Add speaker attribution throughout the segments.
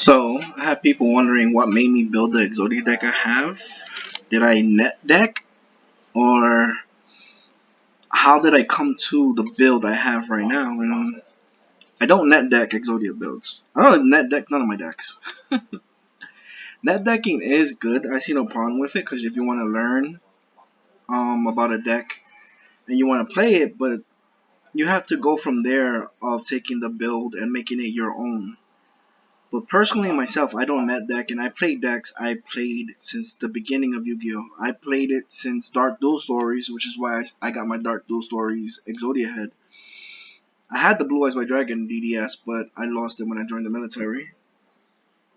Speaker 1: So, I have people wondering what made me build the Exodia deck I have. Did I net deck? Or how did I come to the build I have right now? I don't net deck Exodia builds. I don't net deck none of my decks. Net decking is good. I see no problem with it because if you want to learn about a deck and you want to play it, but you have to go from there of taking the build and making it your own. But personally, myself, I don't net deck, and I play decks I played since the beginning of Yu-Gi-Oh! I played it since Dark Duel Stories, which is why I got my Dark Duel Stories Exodia head. I had the Blue Eyes White Dragon DDS, but I lost it when I joined the military.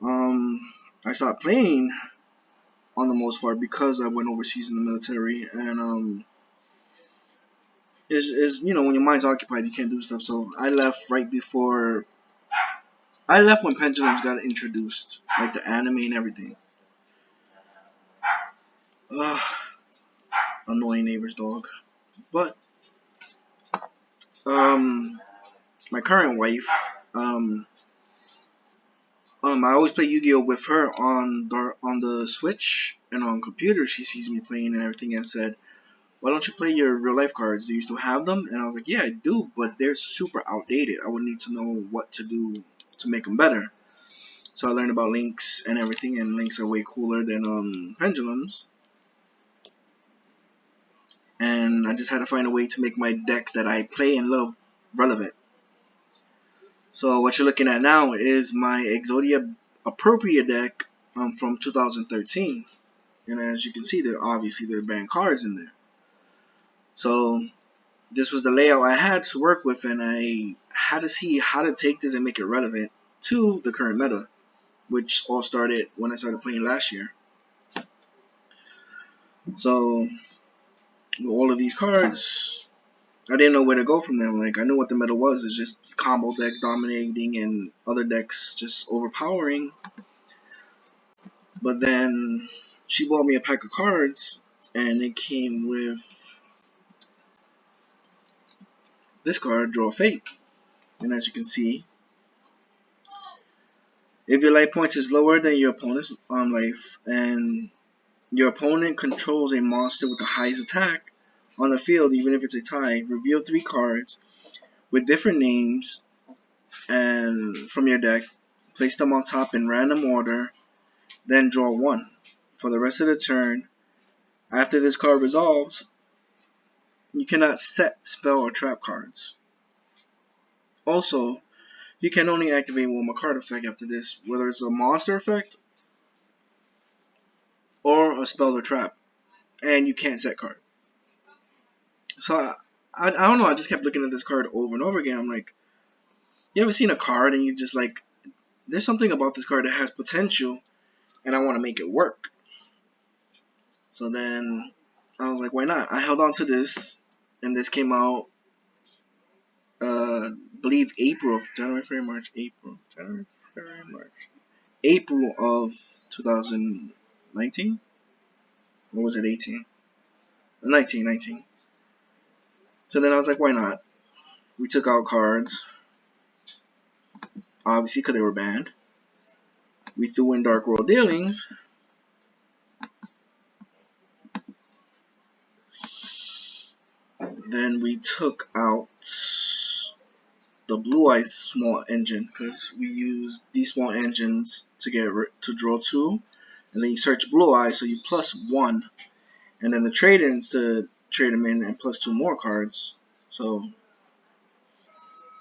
Speaker 1: Um, I stopped playing on the most part because I went overseas in the military, and is when your mind's occupied, you can't do stuff. So I left right before. I left when Pendulums got introduced, like the anime and everything. Ugh, annoying neighbor's dog. But um, my current wife, um, I always play Yu-Gi-Oh with her on the Switch and on computer. She sees me playing and everything, and said, "Why don't you play your real life cards? Do you still have them?" And I was like, "Yeah, I do, but they're super outdated. I would need to know what to do to make them better." So I learned about links and everything, and links are way cooler than pendulums. And I just had to find a way to make my decks that I play and love relevant. So what you're looking at now is my Exodia Appropriate deck from 2013. And as you can see, there are banned cards in there. So this was the layout I had to work with, and I had to see how to take this and make it relevant to the current meta, which all started when I started playing last year. So with all of these cards, I didn't know where to go from them. Like, I knew what the meta was. It's just combo decks dominating and other decks just overpowering. But then she bought me a pack of cards, and it came with this card, Draw Fate. And as you can see, if your life points is lower than your opponent's life, and your opponent controls a monster with the highest attack on the field, even if it's a tie, reveal 3 cards with different names and from your deck, place them on top in random order, then draw 1. For the rest of the turn, after this card resolves, you cannot set spell or trap cards. Also, you can only activate one more card effect after this, whether it's a monster effect or a spell or trap, and you can't set cards. So I don't know, I just kept looking at this card over and over again. I'm like, you ever seen a card and you just like, there's something about this card that has potential and I want to make it work. So then I was like, why not? I held on to this, and this came out, believe April of 2019, or was it 18? 19. So then I was like, why not? We took out cards, obviously because they were banned. We threw in Dark World Dealings. Then we took out the Blue Eyes small engine, because we use these small engines to draw 2, and then you search Blue Eyes, so you plus 1, and then the trade-ins to trade them in and plus 2 more cards. So,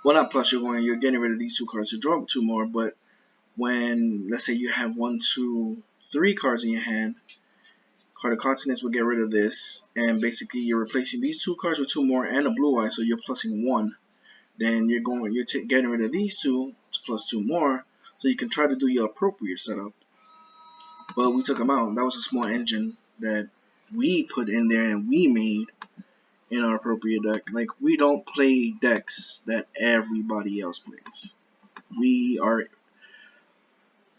Speaker 1: well, not plus, you're getting rid of these 2 cards to draw 2 more, but when, let's say you have 1, 2, 3 cards in your hand, Card of Continents will get rid of this, and basically you're replacing these 2 cards with 2 more and a Blue Eye, so you're plussing 1. Then you're getting rid of these 2 to plus 2 more, so you can try to do your appropriate setup. But we took them out. That was a small engine that we put in there and we made in our appropriate deck. Like, we don't play decks that everybody else plays. We are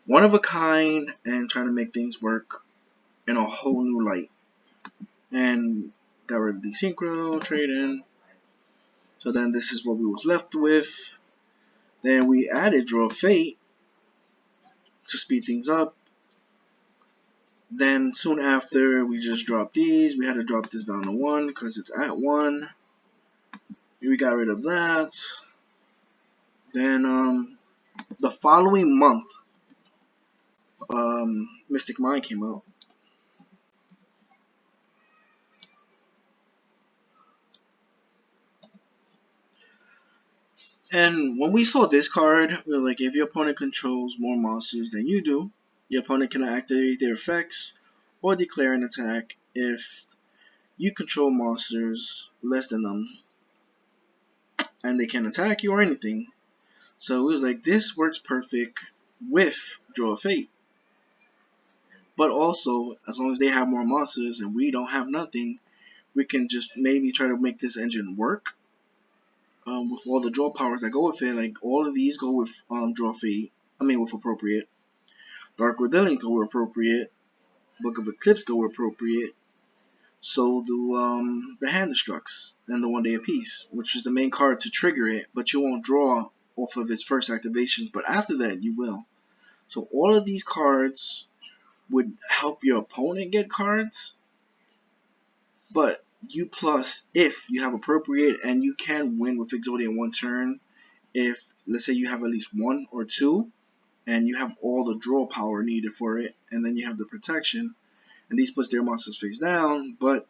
Speaker 1: one of a kind and trying to make things work in a whole new light. And got rid of the synchro trade-in. So then this is what we was left with. Then we added Draw Fate, to speed things up. Then soon after, we just dropped these. We had to drop this down to 1 because it's at 1. We got rid of that. Then the following month, Mystic Mind came out. And when we saw this card, we were like, if your opponent controls more monsters than you do, your opponent can activate their effects or declare an attack if you control monsters less than them, and they can attack you or anything. So it was like, this works perfect with Draw of Fate. But also, as long as they have more monsters and we don't have nothing, we can just maybe try to make this engine work. With all the draw powers that go with it, like all of these go with Draw of Fate. I mean, with Appropriate. Dark Redeeming go with Appropriate. Book of Eclipse go with Appropriate. So do the Hand Destructs and the 1 Day Apiece, which is the main card to trigger it, but you won't draw off of its first activations, but after that you will. So all of these cards would help your opponent get cards, but you plus if you have Appropriate, and you can win with Exodia in 1 turn if, let's say, you have at least 1 or 2 and you have all the draw power needed for it, and then you have the protection, and these puts their monsters face down. But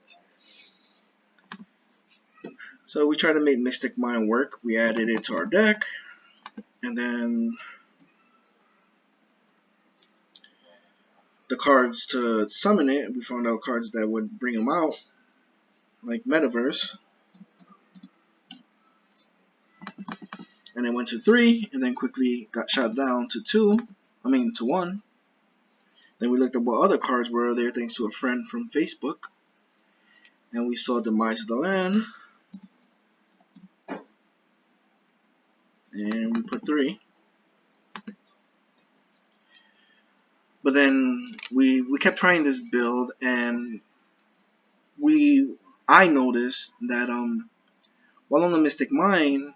Speaker 1: so we try to make Mystic Mind work. We added it to our deck, and then the cards to summon it, we found out cards that would bring them out, like Metaverse, and it went to 3, and then quickly got shot down to 2. I mean to 1. Then we looked up what other cards were there thanks to a friend from Facebook, and we saw Demise of the Land, and we put 3. But then we kept trying this build, and I noticed that while on the Mystic Mind,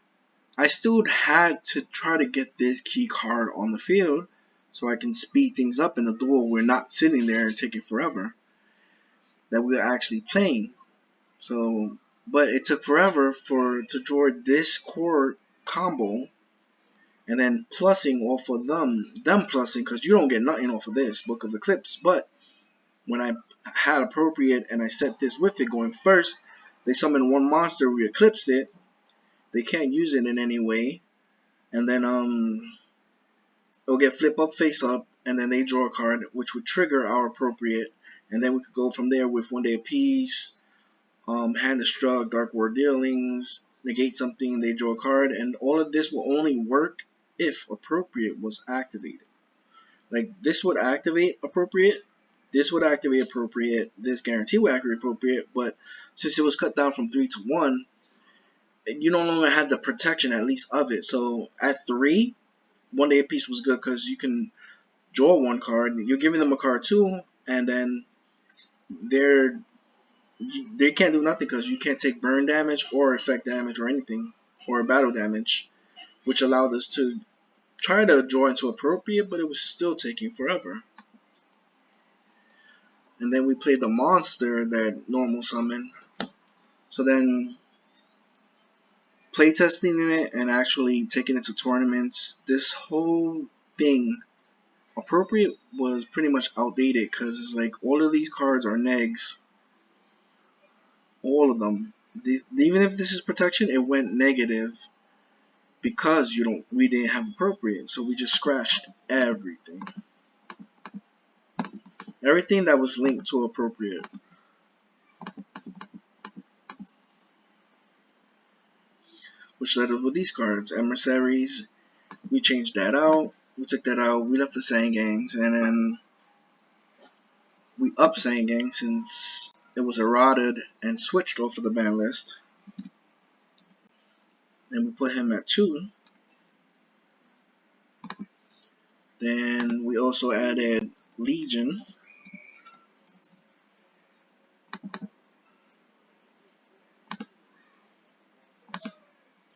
Speaker 1: I still had to try to get this key card on the field so I can speed things up in the duel. We're not sitting there and taking forever, that we're actually playing. So, but it took forever to draw this core combo, and then plussing off of them plussing, because you don't get nothing off of this Book of Eclipse. But when I had Appropriate and I set this with it going first, they summoned 1 monster, we eclipsed it. They can't use it in any way, and then it'll get flip up, face up, and then they draw a card, which would trigger our Appropriate, and then we could go from there with 1 Day Apiece, Hand Destruct, Dark War Dealings, negate something, they draw a card, and all of this will only work if Appropriate was activated. Like, this would activate Appropriate, this would activate Appropriate, this guarantee would activate Appropriate, but since it was cut down from 3 to 1, you no longer had the protection, at least, of it. So at 3, 1 Day Apiece was good because you can draw 1 card, you're giving them a card too, and then they can't do nothing because you can't take burn damage or effect damage or anything, or battle damage, which allowed us to try to draw into Appropriate, but it was still taking forever. And then we played the monster that normal summon. So then playtesting it and actually taking it to tournaments, this whole thing, Appropriate was pretty much outdated because it's like all of these cards are negs. All of them. Even if this is protection, it went negative because we didn't have Appropriate. So we just scratched everything. Everything that was linked to Appropriate. Which led us with these cards. Emissaries, we changed that out. We took that out. We left the Sangangs, and then we upped Sangang since it was eroded and switched off of the ban list. And we put him at 2. Then we also added Legion.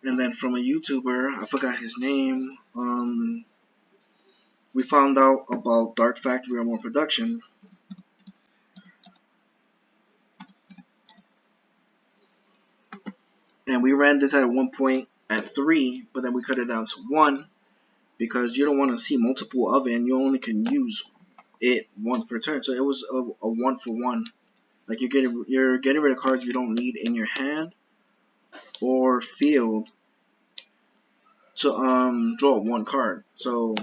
Speaker 1: And then from a YouTuber, I forgot his name, we found out about Dark Factory or more production, and we ran this at one point at 3, but then we cut it down to 1 because you don't want to see multiple of it, and you only can use it once per turn. So it was a 1-for-1. Like you're getting rid of cards you don't need in your hand or field to draw 1 card. So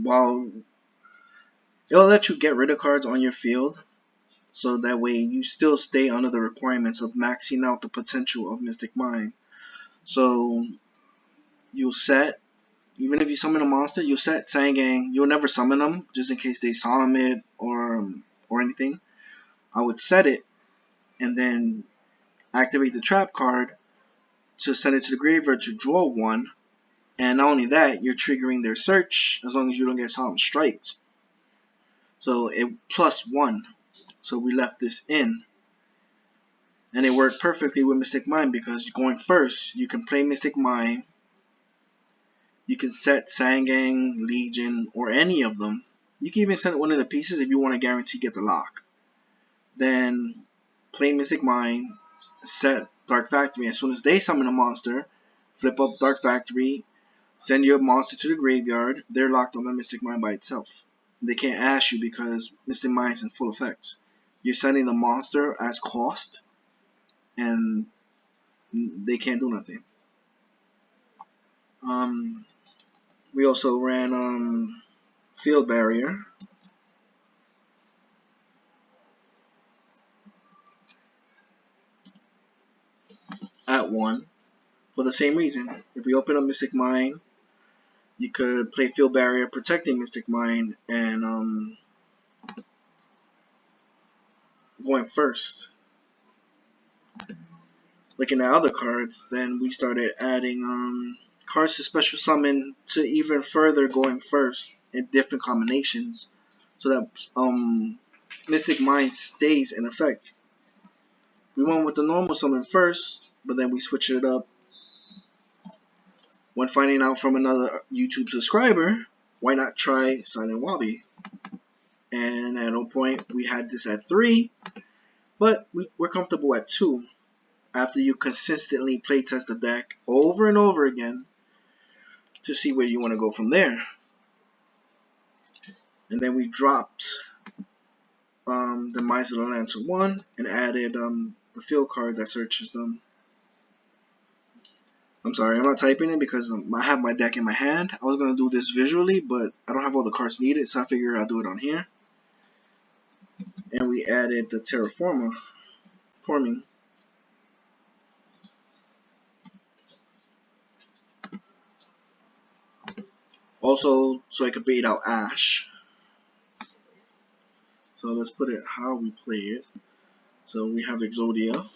Speaker 1: while it'll let you get rid of cards on your field, so that way you still stay under the requirements of maxing out the potential of Mystic Mine. So you'll set, even if you summon a monster, you'll set Sangang. You'll never summon them, just in case they solemn it or anything. I would set it and then activate the trap card to send it to the graveyard to draw 1. And not only that, you're triggering their search as long as you don't get solemn striked. So it +1. So we left this in. And it worked perfectly with Mystic Mine because going first, you can play Mystic Mine. You can set Sangang, Legion, or any of them. You can even set one of the pieces if you want to guarantee get the lock. Then play Mystic Mine, set Dark Factory. As soon as they summon a monster, flip up Dark Factory, send your monster to the graveyard. They're locked on the Mystic Mine by itself. They can't ash you because Mystic Mine is in full effect. You're sending the monster as cost, and they can't do nothing. We also ran Field Barrier at 1 for the same reason. If we open up Mystic Mine, you could play Field Barrier protecting Mystic Mine and going first. Looking at other cards, then we started adding cards to special summon to even further going first in different combinations, so that Mystic Mine stays in effect. We went with the normal summon first, but then we switched it up when finding out from another YouTube subscriber, why not try Silent Wabi? And at one point we had this at 3, but we're comfortable at 2. After you consistently playtest the deck over and over again to see where you want to go from there. And then we dropped the Mice of the Land to 1 and added the field card that searches them. I'm sorry, I'm not typing it because I have my deck in my hand. I was going to do this visually, but I don't have all the cards needed, so I figured I'll do it on here. And we added the Forming. Also, so I could bait out Ash. So let's put it how we play it. So we have Exodia.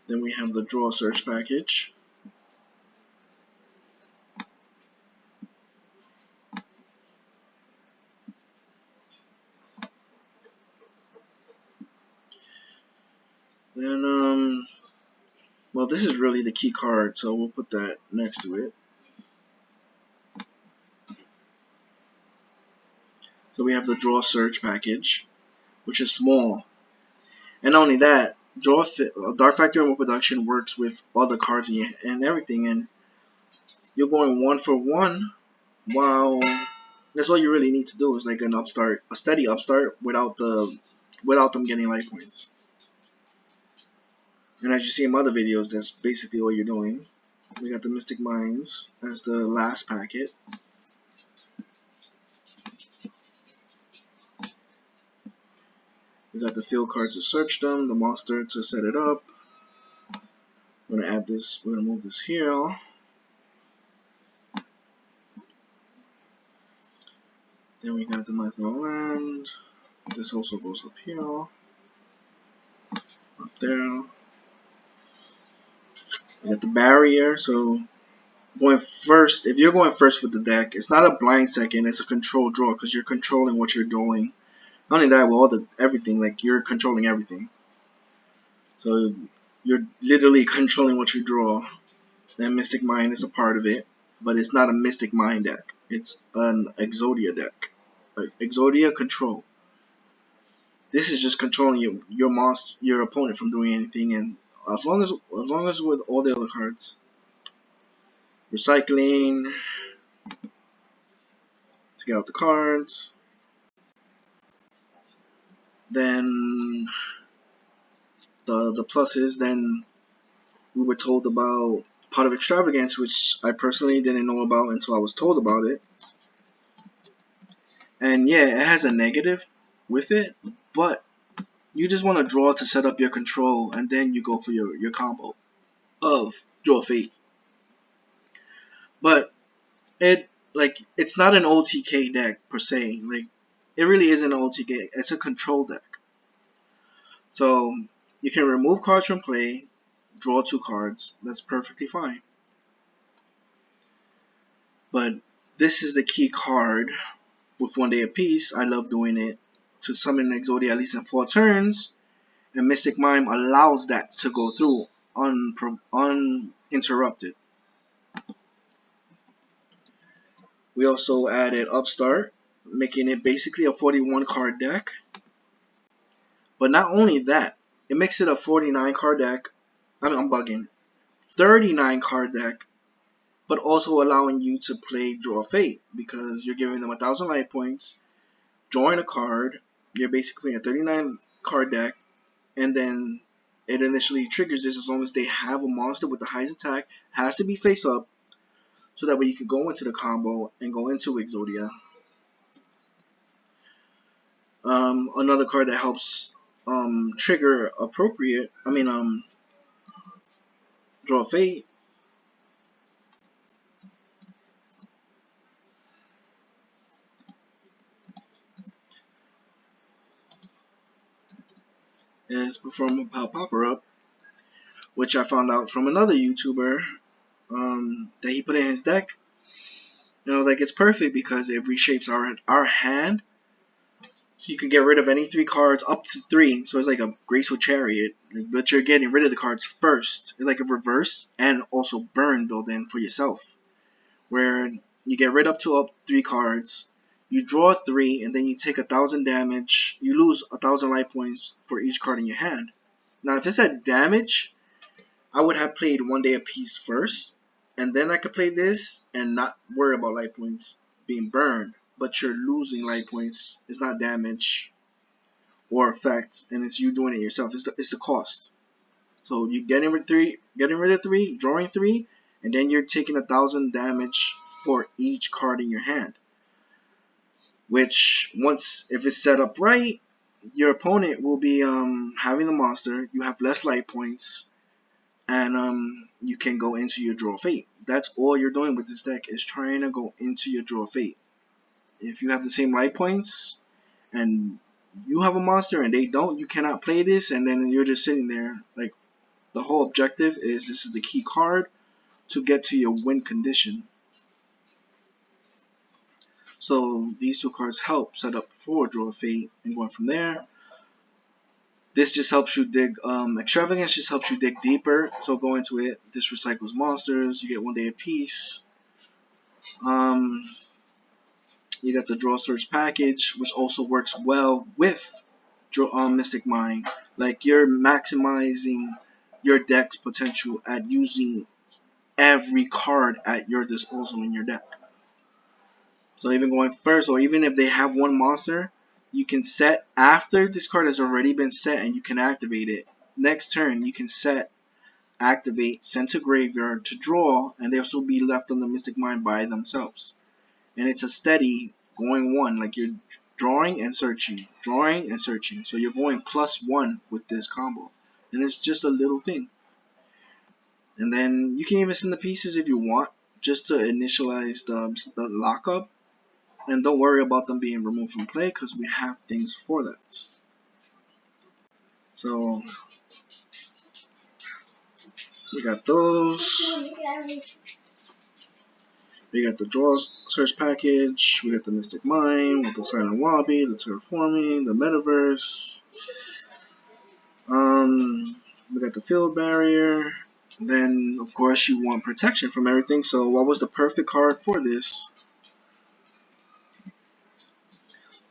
Speaker 1: Then we have the Draw Search package. Then, well, this is really the key card, so we'll put that next to it. So we have the Draw Search package, which is small. And not only that, Dark Factory Remote Production works with other cards and everything, and you're going 1-for-1. Wow, that's all you really need to do is like a steady upstart without them getting life points. And as you see in other videos, that's basically all you're doing. We got the Mystic Mines as the last packet. We got the field card to search them, the monster to set it up. We're gonna add this. We're gonna move this here. Then we got the Mice of the Land. This also goes up here, up there. We got the barrier. So going first, if you're going first with the deck, it's not a blind second. It's a control draw because you're controlling what you're doing. Not only that, with everything, like you're controlling everything. So you're literally controlling what you draw. and Mystic Mine is a part of it, but it's not a Mystic Mine deck. It's an Exodia deck. Exodia Control. This is just controlling your opponent from doing anything, and as long as with all the other cards, recycling to get out the cards. Then the pluses. Then we were told about Pot of Extravagance, which I personally didn't know about until I was told about it. And yeah, it has a negative with it, but you just want to draw to set up your control, and then you go for your combo of Draw Fate. But it's not an OTK deck per se. Like, it really isn't an OTK. It's a control deck. So you can remove cards from play, draw 2 cards. That's perfectly fine. But this is the key card with 1 day apiece. I love doing it to summon Exodia at least in 4 turns, and Mystic Mime allows that to go through uninterrupted. We also added Upstart, making it basically a 41 card deck. But not only that, it makes it a 49 card deck. I'm bugging. 39 card deck, but also allowing you to play Draw Fate, because you're giving them 1,000 life points, drawing a card. You're basically a 39 card deck, and then it initially triggers this as long as they have a monster with the highest attack, has to be face up, so that way you can go into the combo and go into Exodia. Another card that helps trigger Draw Fate is Perform a Popper Up, which I found out from another YouTuber that he put in his deck. Like, it's perfect because it reshapes our hand, so you can get rid of any 3 cards up to 3. So it's like a Graceful Chariot, but you're getting rid of the cards first. It's like a reverse and also burn built in for yourself, where you get rid up to 3 cards, you draw 3, and then you take 1,000 damage. You lose 1,000 life points for each card in your hand. Now, if it's at damage, I would have played 1 day apiece first, and then I could play this and not worry about life points being burned. But you're losing life points. It's not damage or effect, and it's you doing it yourself. It's the cost. So you getting rid of 3, drawing 3, and then you're taking 1,000 damage for each card in your hand. Which, if it's set up right, your opponent will be having the monster. You have less life points, and you can go into your Draw Fate. That's all you're doing with this deck, is trying to go into your Draw Fate. If you have the same life points and you have a monster and they don't, you cannot play this, and then you're just sitting there. Like, the whole objective is, this is the key card to get to your win condition. So these 2 cards help set up for Draw Fate, and going from there. This just helps you dig, Extravagance just helps you dig deeper. So go into it. This recycles monsters. You get 1 day apiece. You got the Draw Search package, which also works well with Mystic Mine. Like, you're maximizing your deck's potential at using every card at your disposal in your deck. So even going first, or even if they have 1 monster, you can set after this card has already been set, and you can activate it. Next turn, you can set, activate, send to graveyard to draw, and they'll still be left on the Mystic Mine by themselves. And it's a steady going 1, like you're drawing and searching, drawing and searching. So you're going +1 with this combo, and it's just a little thing. And then you can even send the pieces if you want, just to initialize the lockup. And don't worry about them being removed from play, because we have things for that. So we got those. We got the Draw Search package. We got the Mystic Mine with the Silent Wallaby, the Terraforming, the Metaverse. We got the Field Barrier. Then, of course, you want protection from everything. So, what was the perfect card for this?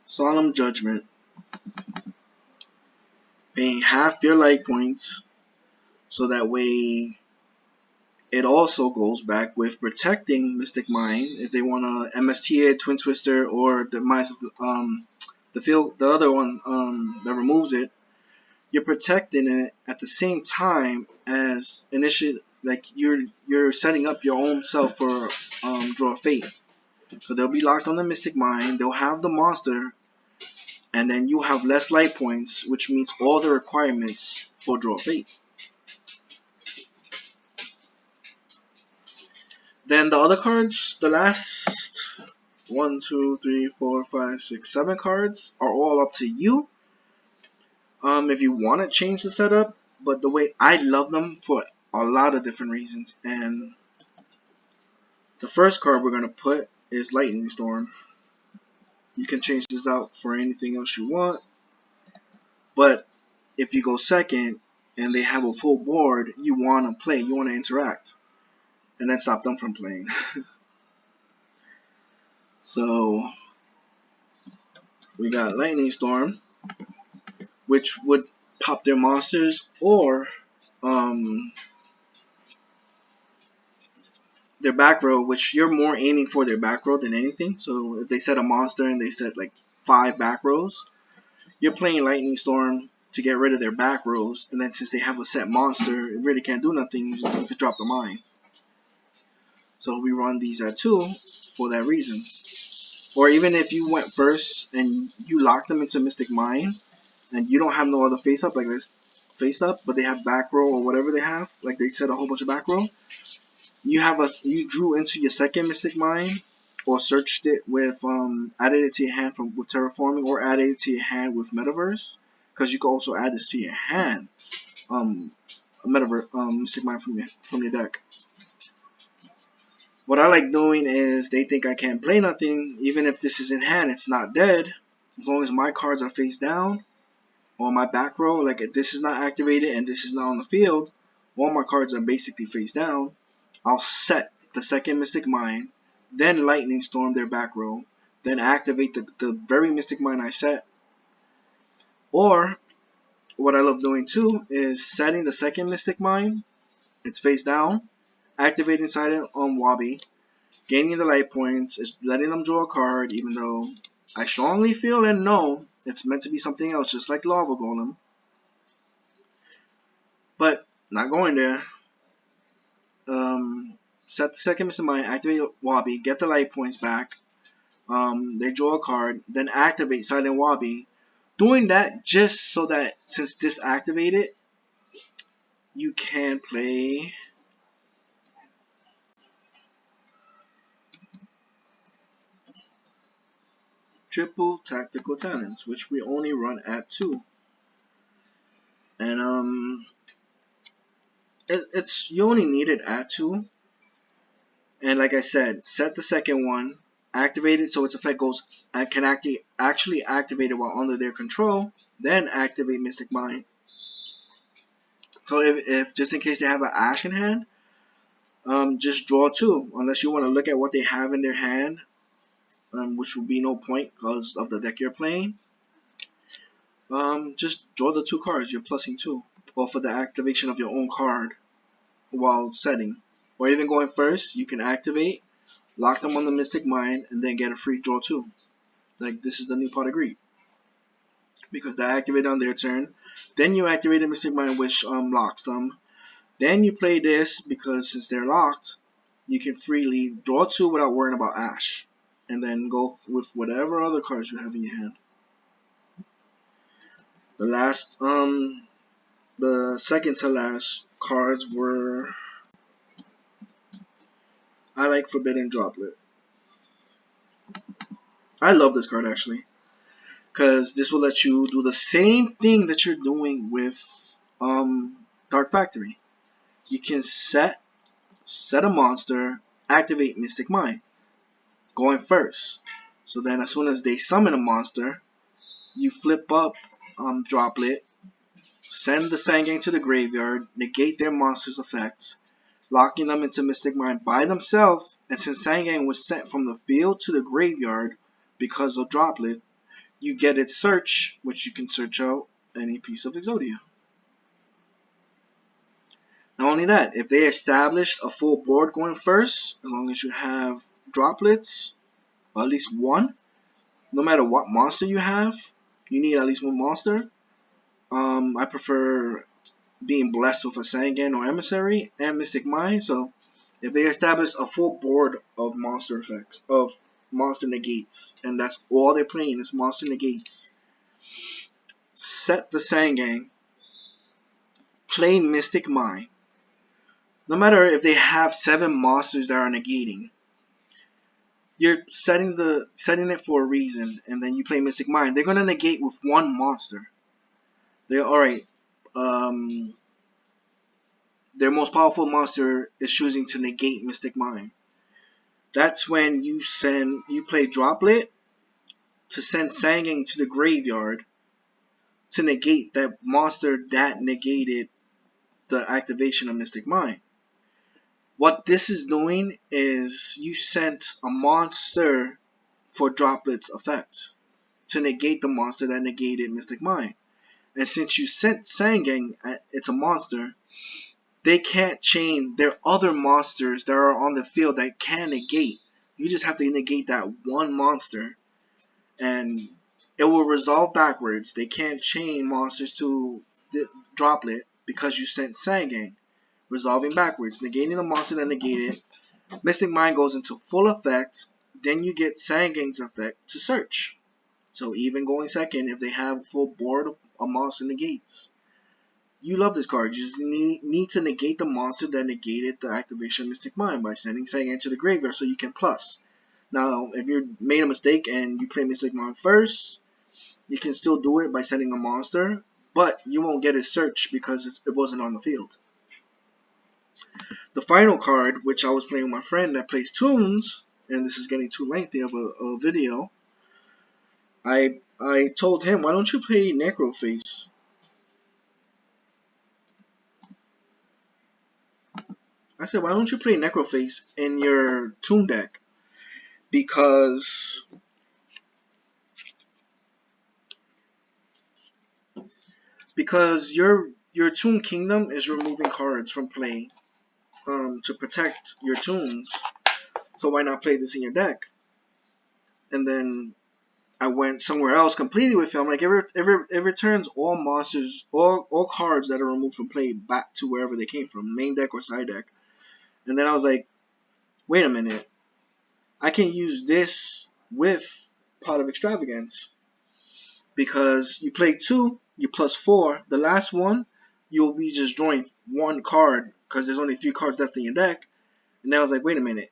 Speaker 1: Solemn Judgment. Paying half your life points, so that way it also goes back with protecting Mystic Mind if they want to MST it, Twin Twister, or the Minds of the other one that removes it. You're protecting it at the same time as initiate, like you're setting up your own self for Draw Fate. So they'll be locked on the Mystic Mind. They'll have the monster, and then you have less life points, which meets all the requirements for Draw Fate. Then the other cards, the last 1, 2, 3, 4, 5, 6, 7 cards are all up to you. If you want to change the setup, but the way I love them for a lot of different reasons. And the first card we're gonna put is Lightning Storm. You can change this out for anything else you want, but if you go second and they have a full board, you want to play, you want to interact, and then stop them from playing. So we got Lightning Storm, which would pop their monsters or um, their back row, which you're more aiming for their back row than anything. So if they set a monster and they set like 5 back rows, you're playing Lightning Storm to get rid of their back rows, and then since they have a set monster, it really can't do nothing. You could drop the mine. So we run these at 2 for that reason. Or even if you went first and you lock them into Mystic Mine, and you don't have no other face up like this face up, but they have back row or whatever they have, like they set a whole bunch of back row. You drew into your second Mystic Mine, or searched it with added it to your hand with terraforming, or added it to your hand with Metaverse, because you can also add this to your hand. A Metaverse Mystic Mine from your deck. What I like doing is they think I can't play nothing, even if this is in hand, it's not dead. As long as my cards are face down, or my back row, like if this is not activated and this is not on the field, all my cards are basically face down. I'll set the second Mystic Mine, then Lightning Storm their back row, then activate the very Mystic Mine I set. Or, what I love doing too is setting the second Mystic Mine, it's face down, activating Silent on Wabi, gaining the life points, is letting them draw a card, even though I strongly feel and know it's meant to be something else, just like Lava Golem. But not going there. Set the second Mr. Mine, activate Wabi, get the life points back. They draw a card, then activate Silent Wabi. Doing that just so that since this activated, you can play triple tactical talents, which we only run at 2. And it's you only need it at 2. And like I said, set the second one, activate it so its effect goes and can actually activate it while under their control, then activate Mystic Mine. So if just in case they have an Ash in hand, just draw 2, unless you want to look at what they have in their hand, which will be no point because of the deck you're playing. Just draw the 2 cards, you're plussing 2, or for the activation of your own card while setting. Or even going first, you can activate, lock them on the Mystic Mine, and then get a free draw 2. Like this is the new Pot of Greed. Because they activate on their turn. Then you activate a Mystic Mine which locks them. Then you play this because since they're locked, you can freely draw 2 without worrying about Ash. And then go with whatever other cards you have in your hand. The second to last cards were, I like Forbidden Droplet. I love this card actually, because this will let you do the same thing that you're doing with Dark Factory. You can set a monster, activate Mystic Mine, going first. So then as soon as they summon a monster, you flip up Droplet, send the Sangang to the graveyard, negate their monster's effects, locking them into Mystic Mine by themselves, and since Sangang was sent from the field to the graveyard because of Droplet, you get its search, which you can search out any piece of Exodia. Not only that, if they established a full board going first, as long as you have droplets, or at least one, no matter what monster you have, you need at least one monster. I prefer being blessed with a Sangan or Emissary and Mystic Mine, so if they establish a full board of monster effects, of monster negates, and that's all they're playing is monster negates, set the Sangang, play Mystic Mine. No matter if they have 7 monsters that are negating, you're setting it for a reason, and then you play Mystic Mine. They're gonna negate with one monster. They're alright. Um, their most powerful monster is choosing to negate Mystic Mine. That's when you play Droplet to send Sanging to the graveyard to negate that monster that negated the activation of Mystic Mine. What this is doing is you sent a monster for Droplet's effect to negate the monster that negated Mystic Mine. And since you sent Sanging, it's a monster, they can't chain. There are other monsters that are on the field that can negate. You just have to negate that one monster, and it will resolve backwards. They can't chain monsters to the Droplet because you sent Sanging, resolving backwards, negating the monster that negated. Mystic Mind goes into full effect. Then you get Sanging's effect to search. So even going second, if they have full board of a monster negates. You love this card. You just need to negate the monster that negated the activation of Mystic Mind by sending Sangin to the graveyard so you can plus. Now, if you made a mistake and you play Mystic Mind first, you can still do it by sending a monster, but you won't get his search because it wasn't on the field. The final card, which I was playing with my friend that plays tunes, and this is getting too lengthy of a video, I told him, why don't you play Necroface? I said, why don't you play Necroface in your tune deck? Because your Toon Kingdom is removing cards from play to protect your tunes. So why not play this in your deck? And then I went somewhere else completely with him. Like it returns all monsters, all cards that are removed from play back to wherever they came from, main deck or side deck. And then I was like, wait a minute, I can use this with Pot of Extravagance. Because you play 2, you plus 4. The last one, you'll be just drawing one card because there's only 3 cards left in your deck. And then I was like, wait a minute.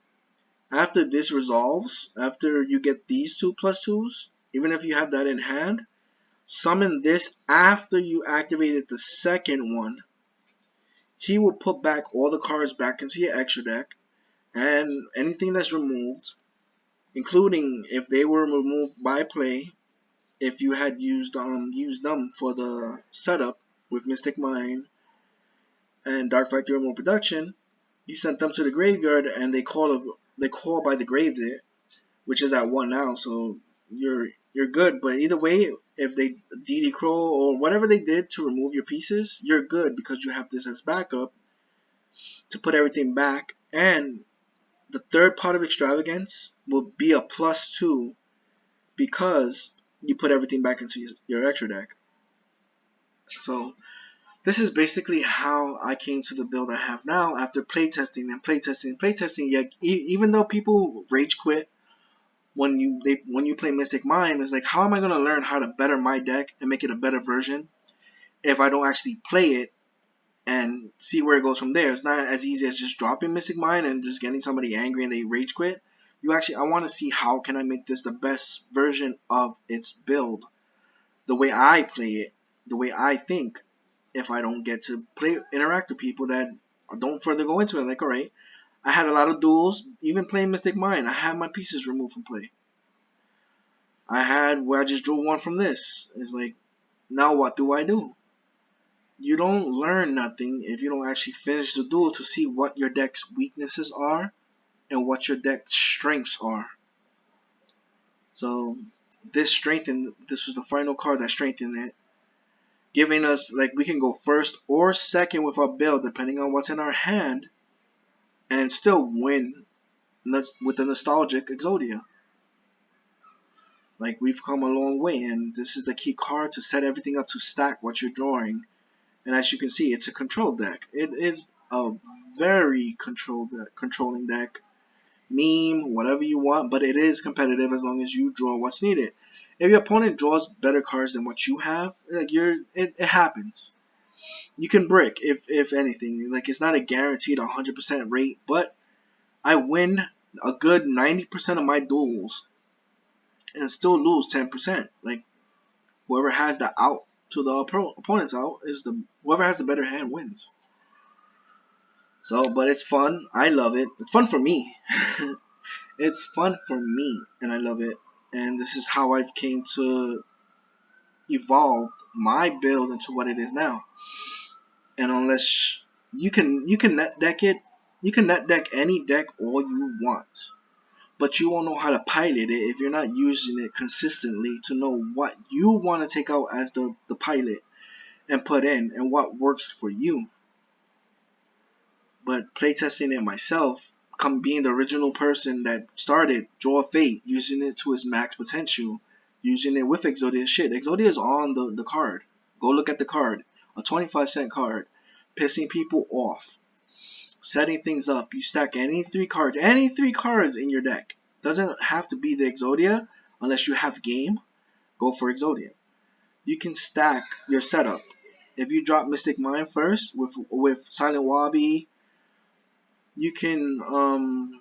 Speaker 1: After this resolves, after you get these 2 plus 2s, even if you have that in hand, summon this after you activated the second one. He will put back all the cards back into your extra deck, and anything that's removed, including if they were removed by play, if you had used them for the setup with Mystic Mine and Dark Factory Remote Production, you sent them to the graveyard and they call by the grave there, which is at 1 now, so you're good. But either way, if they DD Crow or whatever they did to remove your pieces, you're good because you have this as backup to put everything back. And the third Pot of Extravagance will be a +2 because you put everything back into your extra deck. So this is basically how I came to the build I have now after playtesting and playtesting and playtesting. Yet even though people rage quit when you play Mystic Mine, it's like, how am I gonna learn how to better my deck and make it a better version if I don't actually play it and see where it goes from there? It's not as easy as just dropping Mystic Mine and just getting somebody angry and they rage quit. I want to see how can I make this the best version of its build, the way I play it, the way I think. If I don't get to interact with people that don't further go into it, like, alright, I had a lot of duels, even playing Mystic Mine, I had my pieces removed from play. I had where I just drew one from this. It's like, now what do I do? you don't learn nothing if you don't actually finish the duel to see what your deck's weaknesses are and what your deck's strengths are. So this was the final card that strengthened it, giving us like we can go first or second with our build depending on what's in our hand and still win with the nostalgic Exodia. Like we've come a long way, and this is the key card to set everything up to stack what you're drawing. And as you can see, it's a control deck. It is a very controlling deck. Meme, whatever you want, but it is competitive as long as you draw what's needed. If your opponent draws better cards than what you have, like it happens. You can brick if anything. Like it's not a guaranteed 100% rate, but I win a good 90% of my duels and still lose 10%. Like whoever has the out to the opponent's out is the whoever has the better hand wins. So, but it's fun. I love it. It's fun for me. It's fun for me, and I love it. And this is how I've came to evolve my build into what it is now. And unless you can net deck it, you can net deck any deck all you want, but you won't know how to pilot it if you're not using it consistently to know what you want to take out as the pilot and put in and what works for you. But playtesting it myself, come being the original person that started Draw Fate, using it to its max potential, using it with Exodia. Shit, Exodia is on the card. Go look at the card. A 25-cent card. Pissing people off. Setting things up. You stack any three cards in your deck. Doesn't have to be the Exodia unless you have game. Go for Exodia. You can stack your setup. If you drop Mystic Mind first with Silent Wabi, you can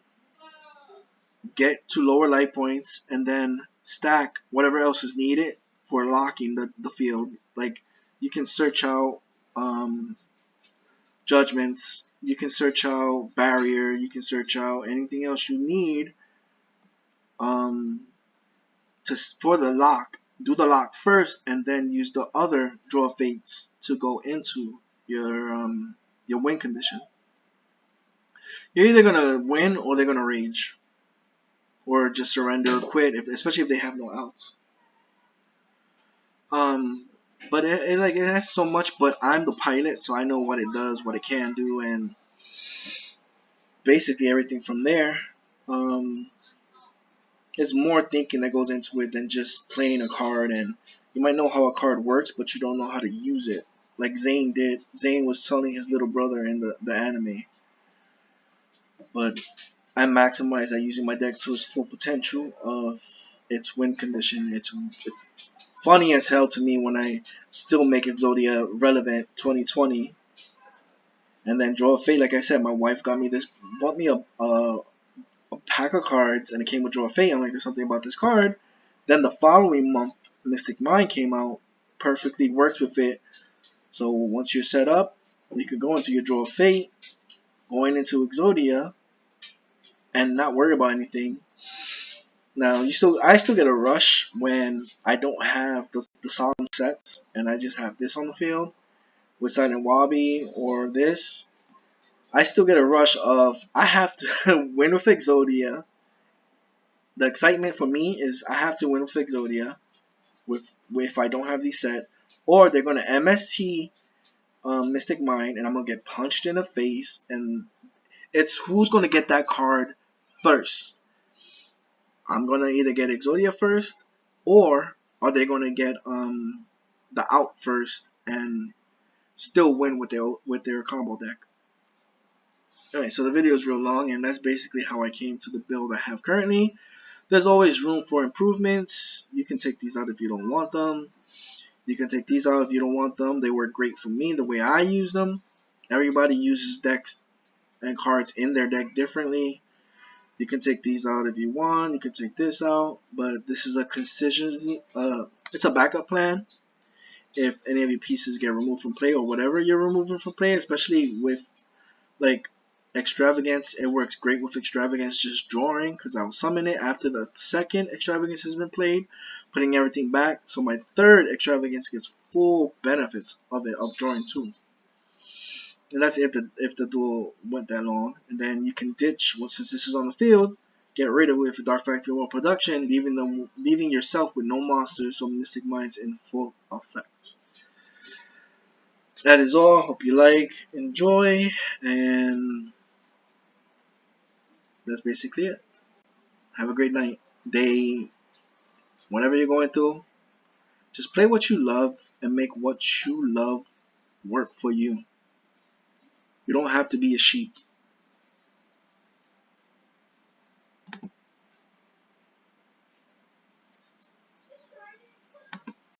Speaker 1: get to lower life points and then stack whatever else is needed for locking the field. Like you can search out judgments, you can search out barrier, you can search out anything else you need um, for the lock. Do the lock first and then use the other draw fates to go into your win condition. You're either gonna win or they're gonna rage. Or just surrender or quit, especially if they have no outs. Um, but it has so much. But I'm the pilot, so I know what it does, what it can do, and basically everything from there. Um, there's more thinking that goes into it than just playing a card. And you might know how a card works, but you don't know how to use it. Like Zane did. Zane was telling his little brother in the anime. But I maximize by using my deck to its full potential of its win condition. It's funny as hell to me when I still make Exodia relevant 2020 and then Draw a Fate. Like I said, my wife bought me a pack of cards and it came with Draw a Fate. I'm like, there's something about this card. Then the following month, Mystic Mind came out, perfectly worked with it. So once you're set up, you could go into your Draw a Fate, going into Exodia, and not worry about anything. Now I still get a rush when I don't have the solemn sets and I just have this on the field with Silent Wabi or this. I still get a rush of I have to win with Exodia. The excitement for me is I have to win with Exodia with if I don't have these set, or they're gonna MST Mystic Mind and I'm gonna get punched in the face, and it's who's gonna get that card first. I'm gonna either get Exodia first, or are they gonna get the out first and still win with their combo deck? Alright, so the video is real long, and that's basically how I came to the build I have currently. There's always room for improvements. You can take these out if you don't want them. You can take these out if you don't want them. They work great for me the way I use them. Everybody uses decks and cards in their deck differently. You can take these out if you want. You can take this out, but this is a consistency. It's a backup plan if any of your pieces get removed from play or whatever you're removing from play, especially with like extravagance. It works great with extravagance just drawing because I'll summon it after the second extravagance has been played. putting everything back. So my third extravagance gets full benefits of it, of drawing 2. And that's if the duel went that long. And then you can ditch, well, since this is on the field, get rid of it with Dark Factory or production, leaving yourself with no monsters, so Mystic Mind's in full effect. That is all. Hope you like, enjoy, and that's basically it. Have a great night, day, whatever you're going through. Just play what you love and make what you love work for you. You don't have to be a sheep.